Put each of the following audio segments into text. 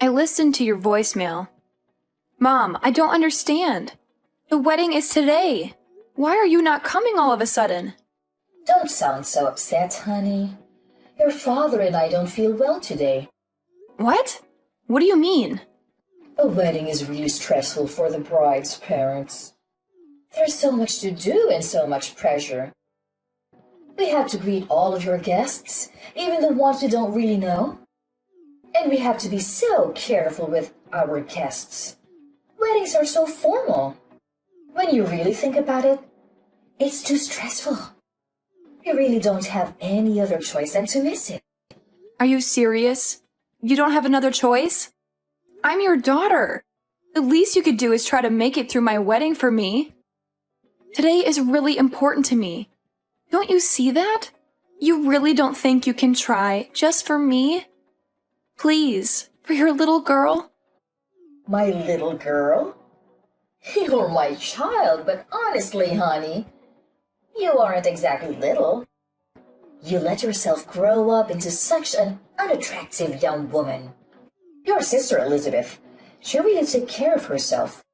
I listened to your voicemail. Mom, I don't understand. The wedding is today. Why are you not coming all of a sudden? Don't sound so upset, honey. Your father and I don't feel well today. What? What do you mean? A wedding is really stressful for the bride's parents. There's so much to do and so much pressure. We have to greet all of your guests, even the ones we don't really know. And we have to be so careful with our guests. Weddings are so formal. When you really think about it, it's too stressful. We really don't have any other choice than to miss it. Are you serious? You don't have another choice? I'm your daughter. The least you could do is try to make it through my wedding for me. Today is really important to me. Don't you see that? You really don't think you can try just for me? Please, for your little girl? My little girl? You're my child, but honestly, honey, you aren't exactly little. You let yourself grow up into such an unattractive young woman. Your sister Elizabeth, she really took care of herself.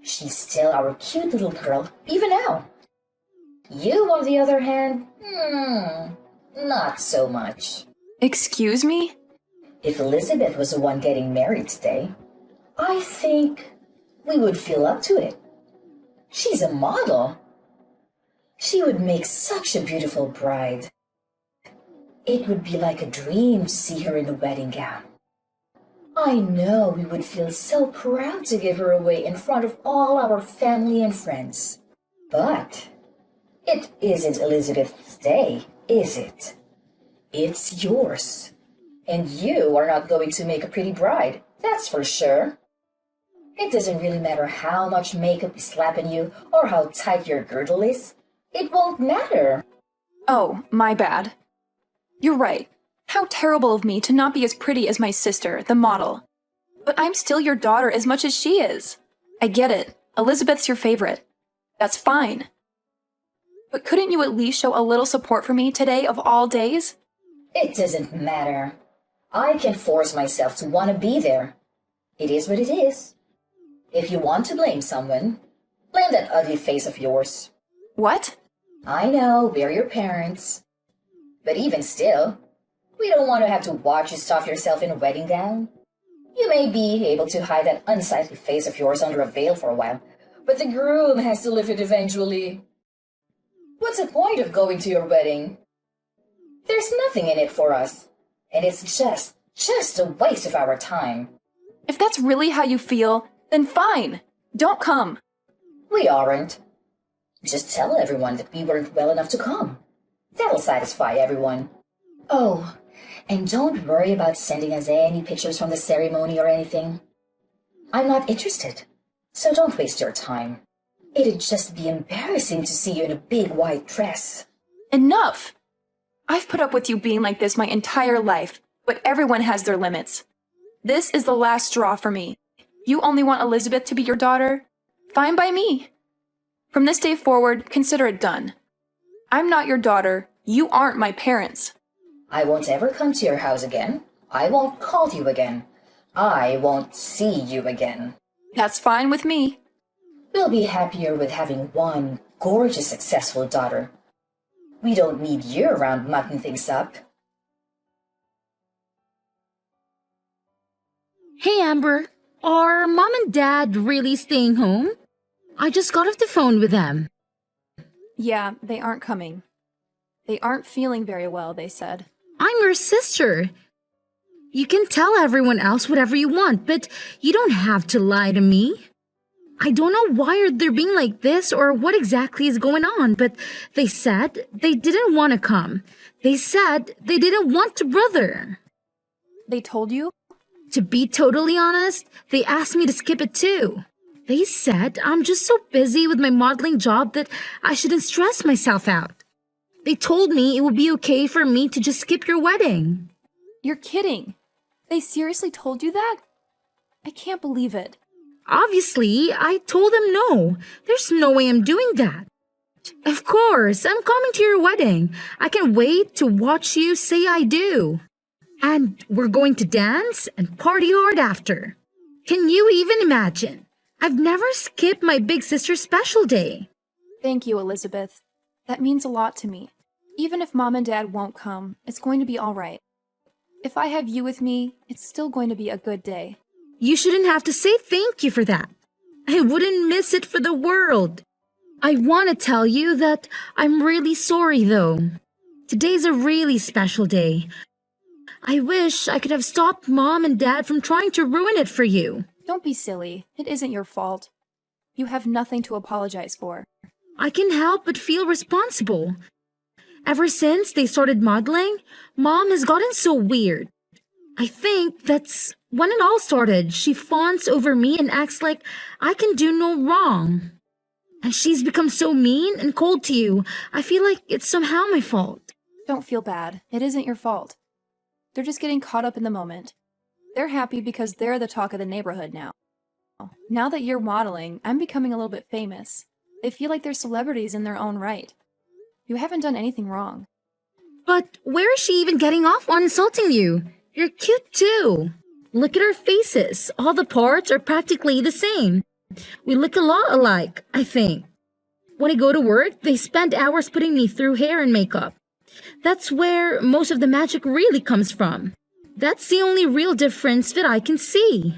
She's still our cute little girl, even now. You, on the other hand, not so much. Excuse me? If Elizabeth was the one getting married today, I think we would feel up to it. She's a model. She would make such a beautiful bride. It would be like a dream to see her in a wedding gown. I know we would feel so proud to give her away in front of all our family and friends. But it isn't Elizabeth's day, is it? It's yours. And you are not going to make a pretty bride, that's for sure. It doesn't really matter how much makeup is slapping you or how tight your girdle is. It won't matter. Oh, my bad. You're right. How terrible of me to not be as pretty as my sister, the model. But I'm still your daughter as much as she is. I get it. Elizabeth's your favorite. That's fine. But couldn't you at least show a little support for me today of all days? It doesn't matter. I can force myself to want to be there. It is what it is. If you want to blame someone, blame that ugly face of yours. What? I know, we're your parents. But even still, we don't want to have to watch you stuff yourself in a wedding gown. You may be able to hide that unsightly face of yours under a veil for a while, but the groom has to lift it eventually. What's the point of going to your wedding? There's nothing in it for us, and it's just a waste of our time. If that's really how you feel, then fine. Don't come. We aren't. Just tell everyone that we weren't well enough to come. That'll satisfy everyone. Oh, and don't worry about sending us any pictures from the ceremony or anything. I'm not interested, so don't waste your time. It'd just be embarrassing to see you in a big white dress. Enough! I've put up with you being like this my entire life, but everyone has their limits. This is the last straw for me. You only want Elizabeth to be your daughter? Fine by me. From this day forward, consider it done. I'm not your daughter. You aren't my parents. I won't ever come to your house again. I won't call you again. I won't see you again. That's fine with me. We'll be happier with having one gorgeous, successful daughter. We don't need you around mucking things up. Hey, Amber. Are Mom and Dad really staying home? I just got off the phone with them. Yeah, they aren't coming. They aren't feeling very well, they said. I'm your sister. You can tell everyone else whatever you want, but you don't have to lie to me. I don't know why they're being like this or what exactly is going on, but they said they didn't want to come. They said they didn't want to brother. They told you? To be totally honest, they asked me to skip it too. They said I'm just so busy with my modeling job that I shouldn't stress myself out. They told me it would be okay for me to just skip your wedding. You're kidding. They seriously told you that? I can't believe it. Obviously, I told them no. There's no way I'm doing that. Of course, I'm coming to your wedding. I can't wait to watch you say I do. And we're going to dance and party hard after. Can you even imagine? I've never skipped my big sister's special day. Thank you, Elizabeth. That means a lot to me. Even if Mom and Dad won't come, it's going to be all right. If I have you with me, it's still going to be a good day. You shouldn't have to say thank you for that. I wouldn't miss it for the world. I want to tell you that I'm really sorry, though. Today's a really special day. I wish I could have stopped Mom and Dad from trying to ruin it for you. Don't be silly. It isn't your fault. You have nothing to apologize for. I can't help but feel responsible. Ever since they started modeling, Mom has gotten so weird. I think that's when it all started. She fawns over me and acts like I can do no wrong. And she's become so mean and cold to you. I feel like it's somehow my fault. Don't feel bad. It isn't your fault. They're just getting caught up in the moment. They're happy because they're the talk of the neighborhood now. Now that you're modeling, I'm becoming a little bit famous. They feel like they're celebrities in their own right. You haven't done anything wrong. But where is she even getting off on insulting you? You're cute too. Look at our faces. All the parts are practically the same. We look a lot alike, I think. When I go to work, they spend hours putting me through hair and makeup. That's where most of the magic really comes from. That's the only real difference that I can see.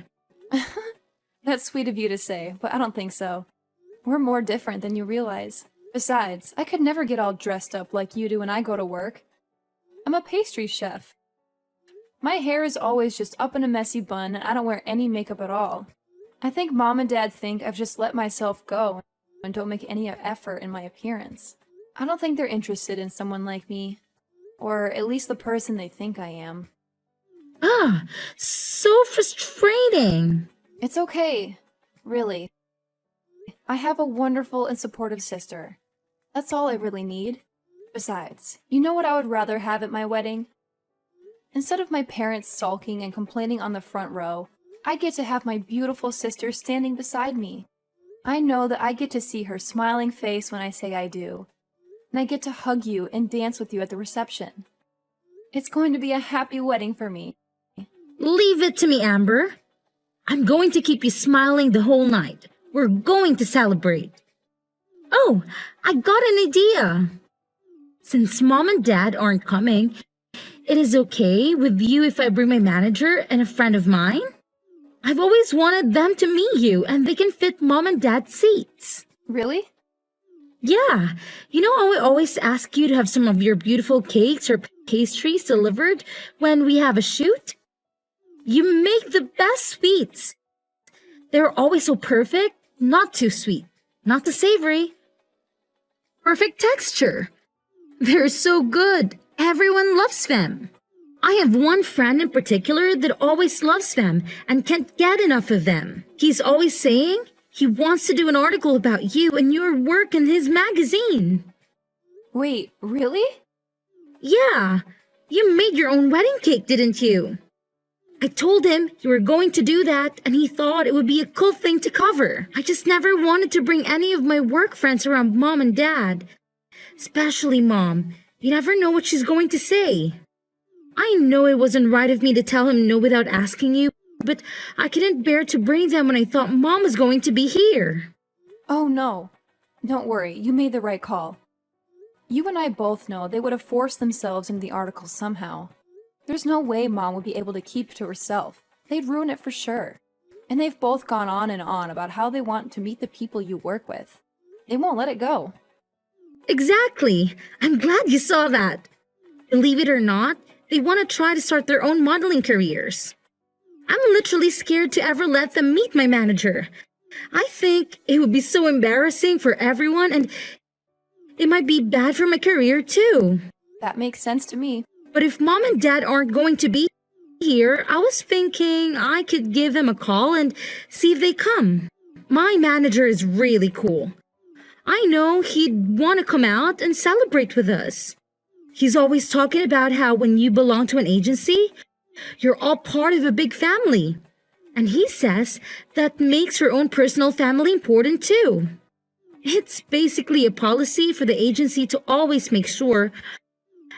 That's sweet of you to say, but I don't think so. We're more different than you realize. Besides, I could never get all dressed up like you do when I go to work. I'm a pastry chef. My hair is always just up in a messy bun and I don't wear any makeup at all. I think Mom and Dad think I've just let myself go and don't make any effort in my appearance. I don't think they're interested in someone like me, or at least the person they think I am. Ah, so frustrating. It's okay, really. I have a wonderful and supportive sister. That's all I really need. Besides, you know what I would rather have at my wedding? Instead of my parents sulking and complaining on the front row, I get to have my beautiful sister standing beside me. I know that I get to see her smiling face when I say I do. And I get to hug you and dance with you at the reception. It's going to be a happy wedding for me. Leave it to me, Amber. I'm going to keep you smiling the whole night. We're going to celebrate. Oh, I got an idea. Since Mom and Dad aren't coming, it is okay with you if I bring my manager and a friend of mine? I've always wanted them to meet you and they can fit Mom and Dad's seats. Really? Yeah, you know how I always ask you to have some of your beautiful cakes or pastries delivered when we have a shoot? You make the best sweets. They're always so perfect, not too sweet, not too savory. Perfect texture. They're so good. Everyone loves them. I have one friend in particular that always loves them and can't get enough of them. He's always saying he wants to do an article about you and your work in his magazine. Wait, really? Yeah, you made your own wedding cake, didn't you? I told him you were going to do that and he thought it would be a cool thing to cover. I just never wanted to bring any of my work friends around Mom and Dad. Especially Mom. You never know what she's going to say. I know it wasn't right of me to tell him no without asking you, but I couldn't bear to bring them when I thought Mom was going to be here. Oh no. Don't worry, you made the right call. You and I both know they would have forced themselves into the article somehow. There's no way Mom would be able to keep it to herself. They'd ruin it for sure. And they've both gone on and on about how they want to meet the people you work with. They won't let it go. Exactly. I'm glad you saw that. Believe it or not, they want to try to start their own modeling careers. I'm literally scared to ever let them meet my manager. I think it would be so embarrassing for everyone and it might be bad for my career too. That makes sense to me. But if Mom and Dad aren't going to be here, I was thinking I could give them a call and see if they come. My manager is really cool. I know he'd want to come out and celebrate with us. He's always talking about how when you belong to an agency, you're all part of a big family. And he says that makes your own personal family important too. It's basically a policy for the agency to always make sure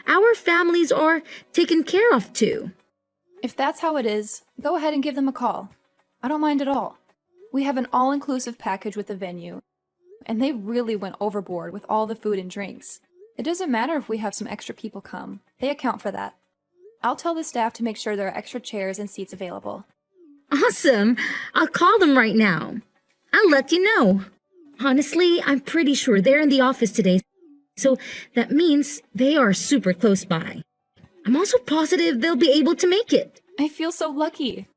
our families are taken care of too. If that's how it is, go ahead and give them a call. I don't mind at all. We have an all-inclusive package with the venue, and they really went overboard with all the food and drinks. It doesn't matter if we have some extra people come. They account for that. I'll tell the staff to make sure there are extra chairs and seats available. Awesome. I'll call them right now. I'll let you know. Honestly, I'm pretty sure they're in the office today, so that means they are super close by. I'm also positive they'll be able to make it. I feel so lucky.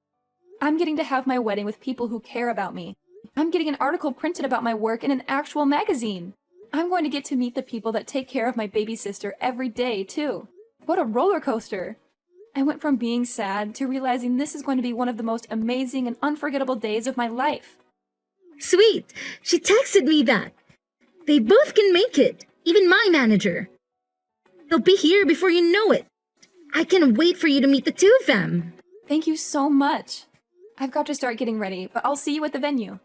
I'm getting to have my wedding with people who care about me. I'm getting an article printed about my work in an actual magazine. I'm going to get to meet the people that take care of my baby sister every day, too. What a roller coaster. I went from being sad to realizing this is going to be one of the most amazing and unforgettable days of my life. Sweet. She texted me that. They both can make it, even my manager. They'll be here before you know it. I can't wait for you to meet the two of them. Thank you so much. I've got to start getting ready, but I'll see you at the venue.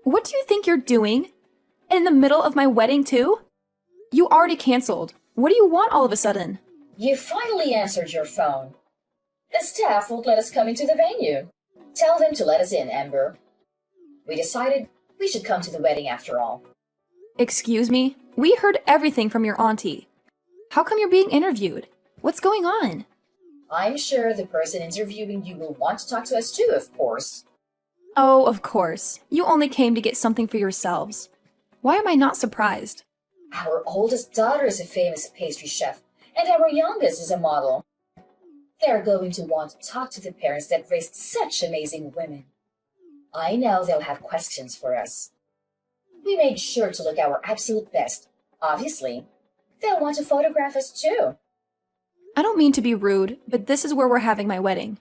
What do you think you're doing? In the middle of my wedding, too? You already canceled. What do you want all of a sudden? You finally answered your phone. The staff won't let us come into the venue. Tell them to let us in, Amber. We decided we should come to the wedding after all. Excuse me? We heard everything from your auntie. How come you're being interviewed? What's going on? I'm sure the person interviewing you will want to talk to us too, of course. Oh, of course. You only came to get something for yourselves. Why am I not surprised? Our oldest daughter is a famous pastry chef, and our youngest is a model. They're going to want to talk to the parents that raised such amazing women. I know they'll have questions for us. We made sure to look our absolute best. Obviously, they'll want to photograph us too. I don't mean to be rude, but this is where we're having my wedding.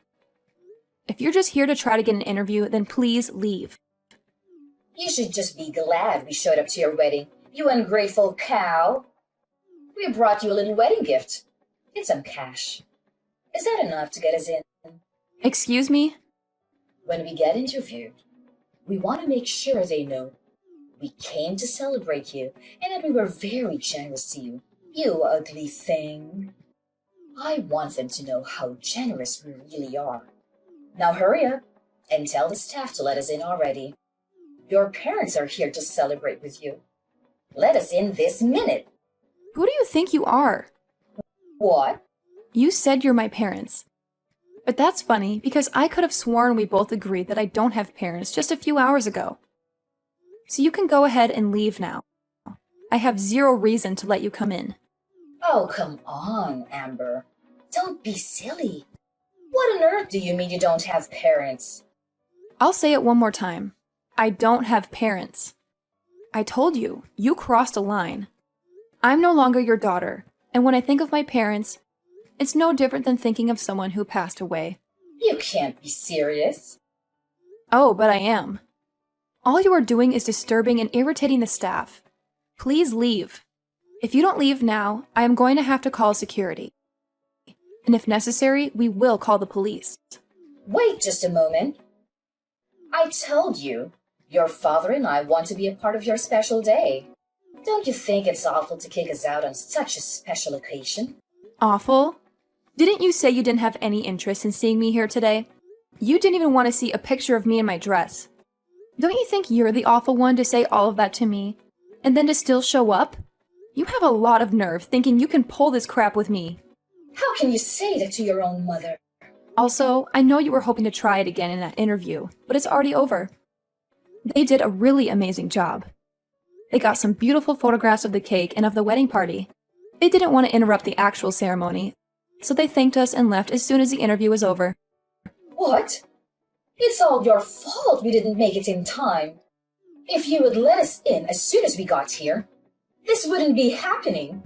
If you're just here to try to get an interview, then please leave. You should just be glad we showed up to your wedding, you ungrateful cow. We brought you a little wedding gift. It's some cash. Is that enough to get us in? Excuse me? When we get interviewed, we want to make sure they know we came to celebrate you and that we were very generous to you, you ugly thing. I want them to know how generous we really are. Now hurry up and tell the staff to let us in already. Your parents are here to celebrate with you. Let us in this minute. Who do you think you are? What? You said you're my parents. But that's funny because I could have sworn we both agreed that I don't have parents just a few hours ago. So you can go ahead and leave now. I have zero reason to let you come in. Oh, come on, Amber. Don't be silly. What on earth do you mean you don't have parents? I'll say it one more time. I don't have parents. I told you, you crossed a line. I'm no longer your daughter, and when I think of my parents, it's no different than thinking of someone who passed away. You can't be serious. Oh, but I am. All you are doing is disturbing and irritating the staff. Please leave. If you don't leave now, I am going to have to call security. And if necessary, we will call the police. Wait just a moment. I told you, your father and I want to be a part of your special day. Don't you think it's awful to kick us out on such a special occasion? Awful? Didn't you say you didn't have any interest in seeing me here today? You didn't even want to see a picture of me in my dress. Don't you think you're the awful one to say all of that to me, and then to still show up? You have a lot of nerve thinking you can pull this crap with me. How can you say that to your own mother? Also, I know you were hoping to try it again in that interview, but it's already over. They did a really amazing job. They got some beautiful photographs of the cake and of the wedding party. They didn't want to interrupt the actual ceremony, so they thanked us and left as soon as the interview was over. What? It's all your fault we didn't make it in time. If you would let us in as soon as we got here, this wouldn't be happening.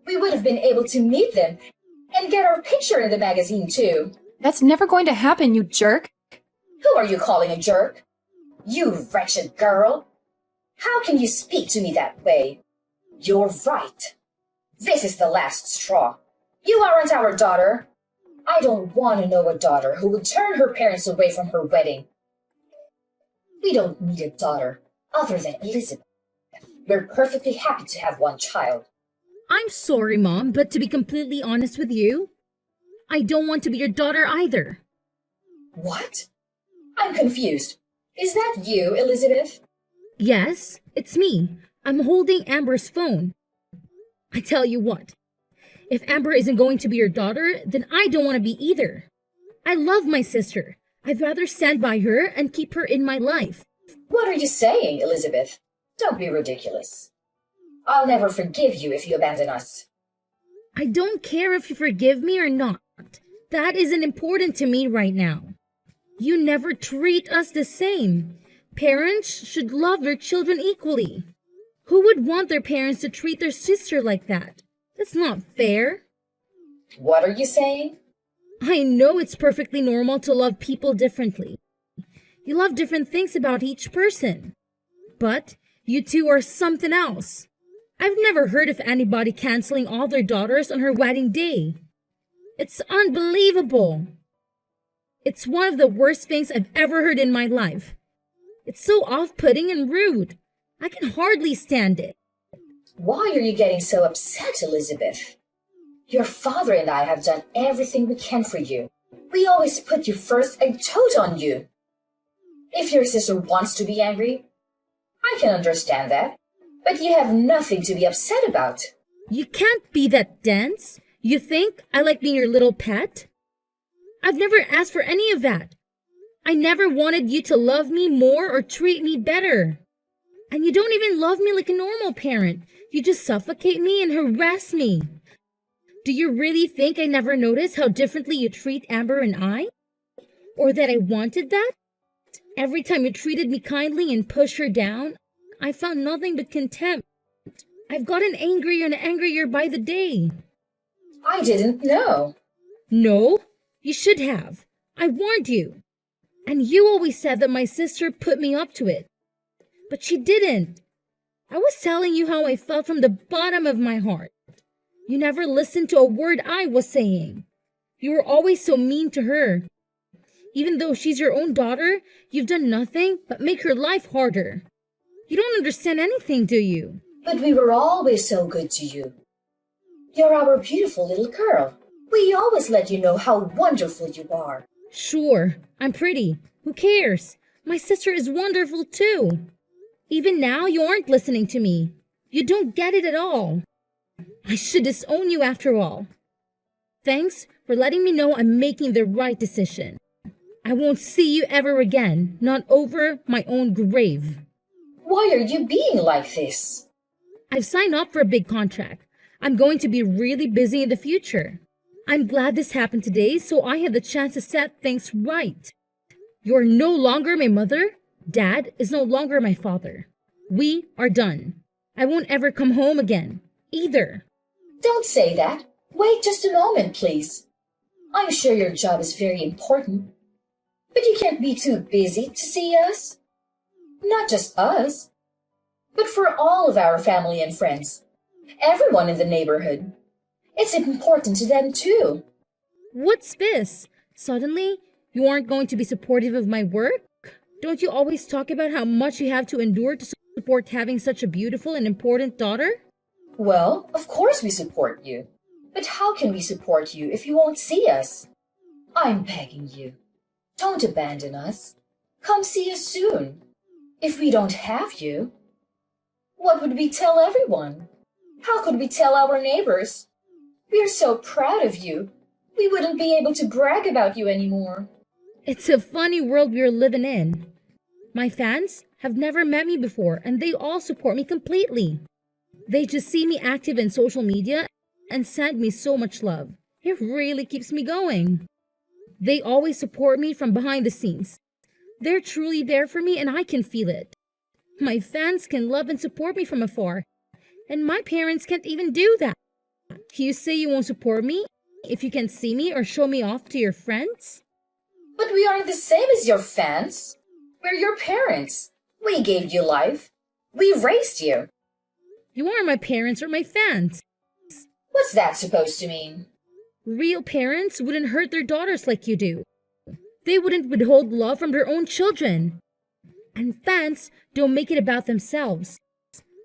We would have been able to meet them and get our picture in the magazine too. That's never going to happen, you jerk. Who are you calling a jerk? You wretched girl. How can you speak to me that way? You're right. This is the last straw. You aren't our daughter. I don't want to know a daughter who would turn her parents away from her wedding. We don't need a daughter other than Elizabeth. We're perfectly happy to have one child. I'm sorry, Mom, but to be completely honest with you, I don't want to be your daughter either. What? I'm confused. Is that you, Elizabeth? Yes, it's me. I'm holding Amber's phone. I tell you what, if Amber isn't going to be your daughter, then I don't want to be either. I love my sister. I'd rather stand by her and keep her in my life. What are you saying, Elizabeth? Don't be ridiculous. I'll never forgive you if you abandon us. I don't care if you forgive me or not. That isn't important to me right now. You never treat us the same. Parents should love their children equally. Who would want their parents to treat their sister like that? That's not fair. What are you saying? I know it's perfectly normal to love people differently. You love different things about each person. But you two are something else. I've never heard of anybody canceling all their daughters on her wedding day. It's unbelievable. It's one of the worst things I've ever heard in my life. It's so off-putting and rude. I can hardly stand it. Why are you getting so upset, Elizabeth? Your father and I have done everything we can for you. We always put you first and told on you. If your sister wants to be angry, I can understand that. But you have nothing to be upset about. You can't be that dense. You think I like being your little pet? I've never asked for any of that. I never wanted you to love me more or treat me better. And you don't even love me like a normal parent. You just suffocate me and harass me. Do you really think I never noticed how differently you treat Amber and I? Or that I wanted that? Every time you treated me kindly and pushed her down, I found nothing but contempt. I've gotten angrier and angrier by the day. I didn't know. No, you should have. I warned you. And you always said that my sister put me up to it. But she didn't. I was telling you how I felt from the bottom of my heart. You never listened to a word I was saying. You were always so mean to her. Even though she's your own daughter, you've done nothing but make her life harder. You don't understand anything, do you? But we were always so good to you. You're our beautiful little girl. We always let you know how wonderful you are. Sure, I'm pretty. Who cares? My sister is wonderful too. Even now, you aren't listening to me. You don't get it at all. I should disown you after all. Thanks for letting me know I'm making the right decision. I won't see you ever again, not over my own grave. Why are you being like this? I've signed up for a big contract. I'm going to be really busy in the future. I'm glad this happened today so I have the chance to set things right. You're no longer my mother. Dad is no longer my father. We are done. I won't ever come home again, either. Don't say that. Wait just a moment, please. I'm sure your job is very important. But you can't be too busy to see us. Not just us, but for all of our family and friends. Everyone in the neighborhood. It's important to them too. What's this? Suddenly, you aren't going to be supportive of my work? Don't you always talk about how much you have to endure to support having such a beautiful and important daughter? Well, of course we support you. But how can we support you if you won't see us? I'm begging you. Don't abandon us. Come see us soon. If we don't have you, what would we tell everyone? How could we tell our neighbors? We're so proud of you. We wouldn't be able to brag about you anymore. It's a funny world we're living in. My fans have never met me before and they all support me completely. They just see me active in social media and send me so much love. It really keeps me going. They always support me from behind the scenes. They're truly there for me and I can feel it. My fans can love and support me from afar, and my parents can't even do that. You say you won't support me if you can't see me or show me off to your friends? But we aren't the same as your fans. We're your parents. We gave you life. We raised you. You aren't my parents or my fans. What's that supposed to mean? Real parents wouldn't hurt their daughters like you do. They wouldn't withhold love from their own children. And fans don't make it about themselves.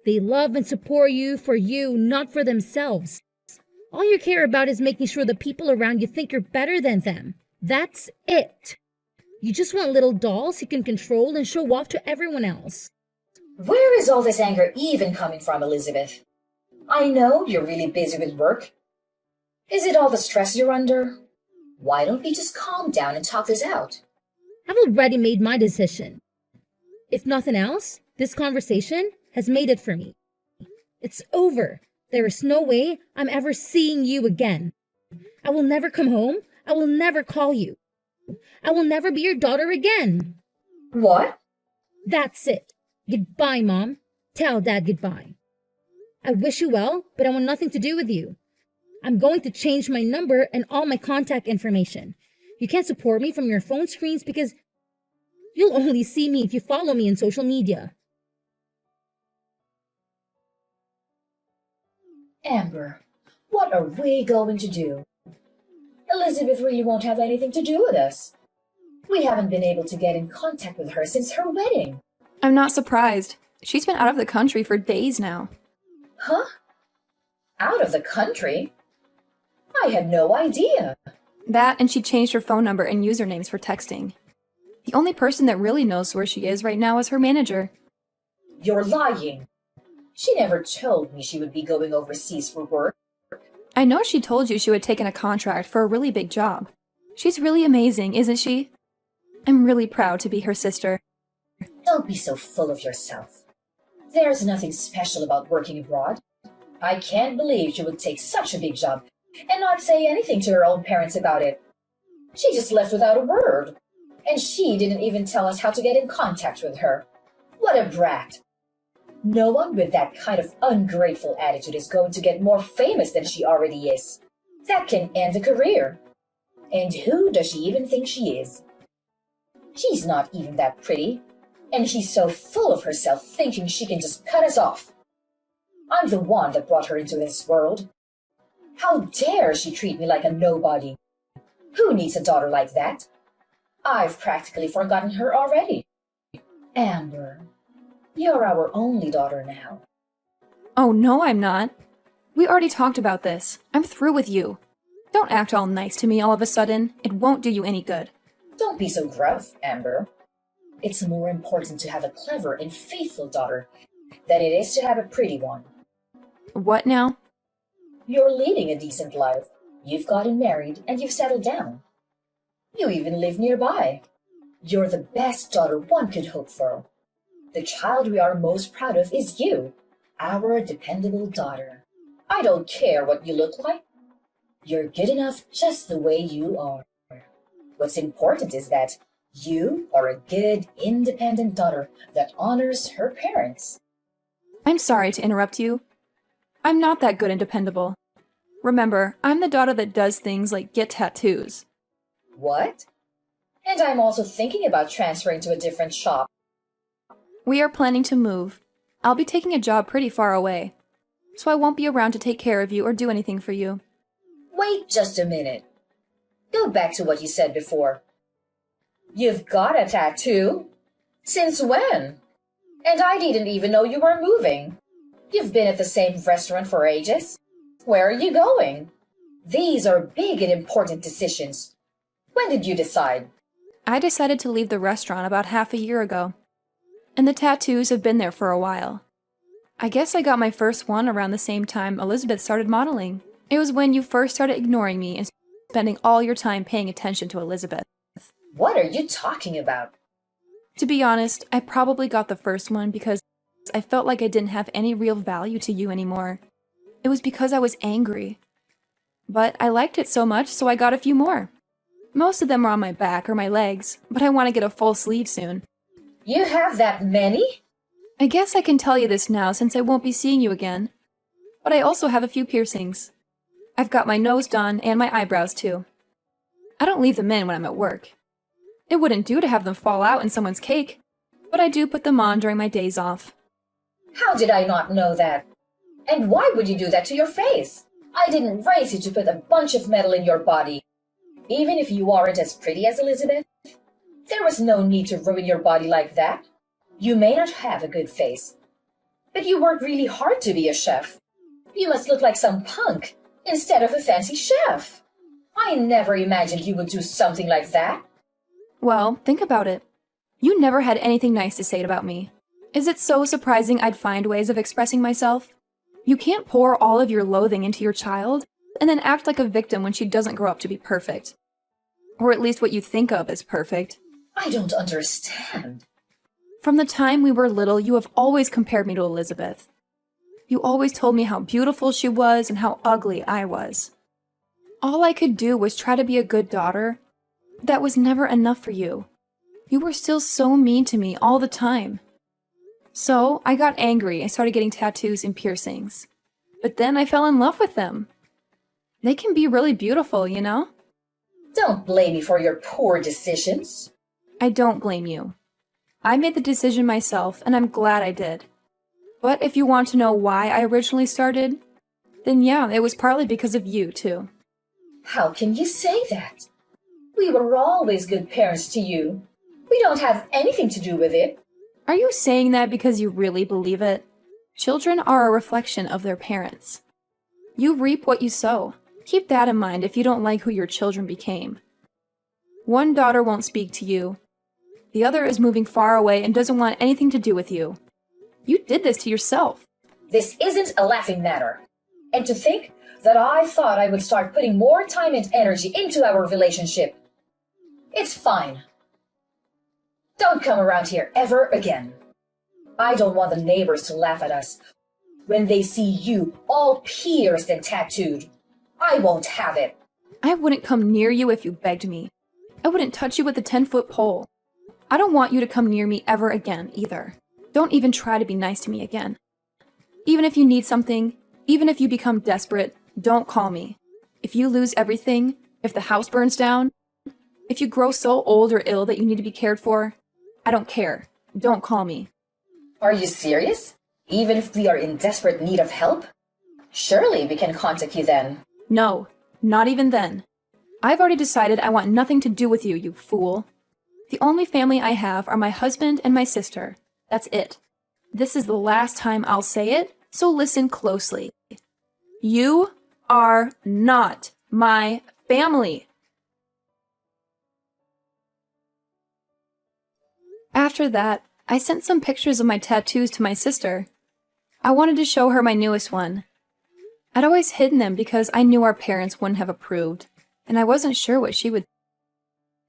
They love and support you for you, not for themselves. All you care about is making sure the people around you think you're better than them. That's it. You just want little dolls you can control and show off to everyone else. Where is all this anger even coming from, Elizabeth? I know you're really busy with work. Is it all the stress you're under? Why don't we just calm down and talk this out? I've already made my decision. If nothing else, this conversation has made it for me. It's over. There is no way I'm ever seeing you again. I will never come home. I will never call you. I will never be your daughter again. What? That's it. Goodbye, Mom. Tell Dad goodbye. I wish you well, but I want nothing to do with you. I'm going to change my number and all my contact information. You can't support me from your phone screens because you'll only see me if you follow me on social media. Amber, what are we going to do? Elizabeth really won't have anything to do with us. We haven't been able to get in contact with her since her wedding. I'm not surprised. She's been out of the country for days now. Huh? Out of the country? I had no idea. That and she changed her phone number and usernames for texting. The only person that really knows where she is right now is her manager. You're lying. She never told me she would be going overseas for work. I know she told you she would taken a contract for a really big job. She's really amazing, isn't she? I'm really proud to be her sister. Don't be so full of yourself. There's nothing special about working abroad. I can't believe she would take such a big job and not say anything to her own parents about it. She just left without a word. And she didn't even tell us how to get in contact with her. What a brat. No one with that kind of ungrateful attitude is going to get more famous than she already is. That can end a career. And who does she even think she is? She's not even that pretty. And she's so full of herself thinking she can just cut us off. I'm the one that brought her into this world. How dare she treat me like a nobody? Who needs a daughter like that? I've practically forgotten her already. Amber, you're our only daughter now. Oh, no, I'm not. We already talked about this. I'm through with you. Don't act all nice to me all of a sudden. It won't do you any good. Don't be so gruff, Amber. It's more important to have a clever and faithful daughter than it is to have a pretty one. What now? You're leading a decent life. You've gotten married and you've settled down. You even live nearby. You're the best daughter one could hope for. The child we are most proud of is you, our dependable daughter. I don't care what you look like. You're good enough just the way you are. What's important is that you are a good, independent daughter that honors her parents. I'm sorry to interrupt you. I'm not that good and dependable. Remember, I'm the daughter that does things like get tattoos. What? And I'm also thinking about transferring to a different shop. We are planning to move. I'll be taking a job pretty far away, so I won't be around to take care of you or do anything for you. Wait just a minute. Go back to what you said before. You've got a tattoo? Since when? And I didn't even know you were moving. You've been at the same restaurant for ages. Where are you going? These are big and important decisions. When did you decide? I decided to leave the restaurant about half a year ago, and the tattoos have been there for a while. I guess I got my first one around the same time Elizabeth started modeling. It was when you first started ignoring me and spending all your time paying attention to Elizabeth. What are you talking about? To be honest, I probably got the first one because I felt like I didn't have any real value to you anymore. It was because I was angry. But I liked it so much, so I got a few more. Most of them are on my back or my legs, but I want to get a full sleeve soon. You have that many? I guess I can tell you this now since I won't be seeing you again. But I also have a few piercings. I've got my nose done and my eyebrows too. I don't leave them in when I'm at work. It wouldn't do to have them fall out in someone's cake, but I do put them on during my days off. How did I not know that? And why would you do that to your face? I didn't raise you to put a bunch of metal in your body. Even if you aren't as pretty as Elizabeth, there was no need to ruin your body like that. You may not have a good face, But you work really hard to be a chef. You must look like some punk instead of a fancy chef. I never imagined you would do something like that. Well, think about it. You never had anything nice to say about me. Is it so surprising I'd find ways of expressing myself? You can't pour all of your loathing into your child and then act like a victim when she doesn't grow up to be perfect. Or at least what you think of as perfect. I don't understand. From the time we were little, you have always compared me to Elizabeth. You always told me how beautiful she was and how ugly I was. All I could do was try to be a good daughter. That was never enough for you. You were still so mean to me all the time. So I got angry and started getting tattoos and piercings. But then I fell in love with them. They can be really beautiful, you know? Don't blame me for your poor decisions. I don't blame you. I made the decision myself, and I'm glad I did. But if you want to know why I originally started, then yeah, it was partly because of you, too. How can you say that? We were always good parents to you. We don't have anything to do with it. Are you saying that because you really believe it? Children are a reflection of their parents. You reap what you sow. Keep that in mind if you don't like who your children became. One daughter won't speak to you. The other is moving far away and doesn't want anything to do with you. You did this to yourself. This isn't a laughing matter. And to think that I thought I would start putting more time and energy into our relationship. It's fine. Don't come around here ever again. I don't want the neighbors to laugh at us when they see you all pierced and tattooed. I won't have it. I wouldn't come near you if you begged me. I wouldn't touch you with a 10-foot pole. I don't want you to come near me ever again, either. Don't even try to be nice to me again. Even if you need something, even if you become desperate, don't call me. If you lose everything, if the house burns down, if you grow so old or ill that you need to be cared for, I don't care. Don't call me. Are you serious? Even if we are in desperate need of help? Surely we can contact you then. No, not even then. I've already decided I want nothing to do with you, you fool. The only family I have are my husband and my sister. That's it. This is the last time I'll say it, so listen closely. You are not my family. After that, I sent some pictures of my tattoos to my sister. I wanted to show her my newest one. I'd always hidden them because I knew our parents wouldn't have approved, and I wasn't sure what she would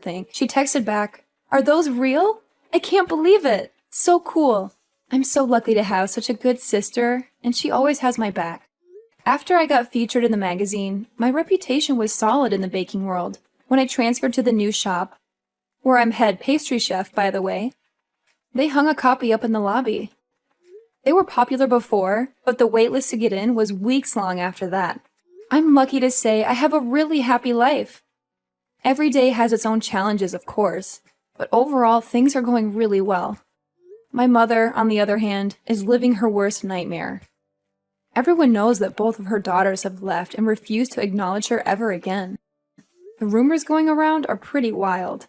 think. She texted back, "Are those real? I can't believe it. So cool. I'm so lucky to have such a good sister, and she always has my back." After I got featured in the magazine, my reputation was solid in the baking world. When I transferred to the new shop, where I'm head pastry chef, by the way, they hung a copy up in the lobby. They were popular before, but the waitlist to get in was weeks long after that. I'm lucky to say I have a really happy life. Every day has its own challenges, of course, but overall things are going really well. My mother, on the other hand, is living her worst nightmare. Everyone knows that both of her daughters have left and refuse to acknowledge her ever again. The rumors going around are pretty wild.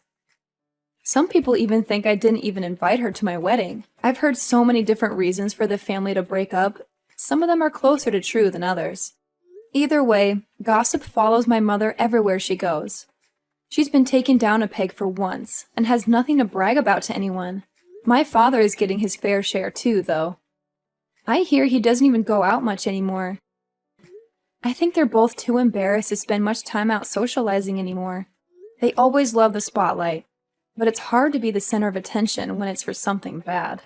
Some people even think I didn't even invite her to my wedding. I've heard so many different reasons for the family to break up. Some of them are closer to true than others. Either way, gossip follows my mother everywhere she goes. She's been taken down a peg for once, and has nothing to brag about to anyone. My father is getting his fair share too, though. I hear he doesn't even go out much anymore. I think they're both too embarrassed to spend much time out socializing anymore. They always love the spotlight, but it's hard to be the center of attention when it's for something bad.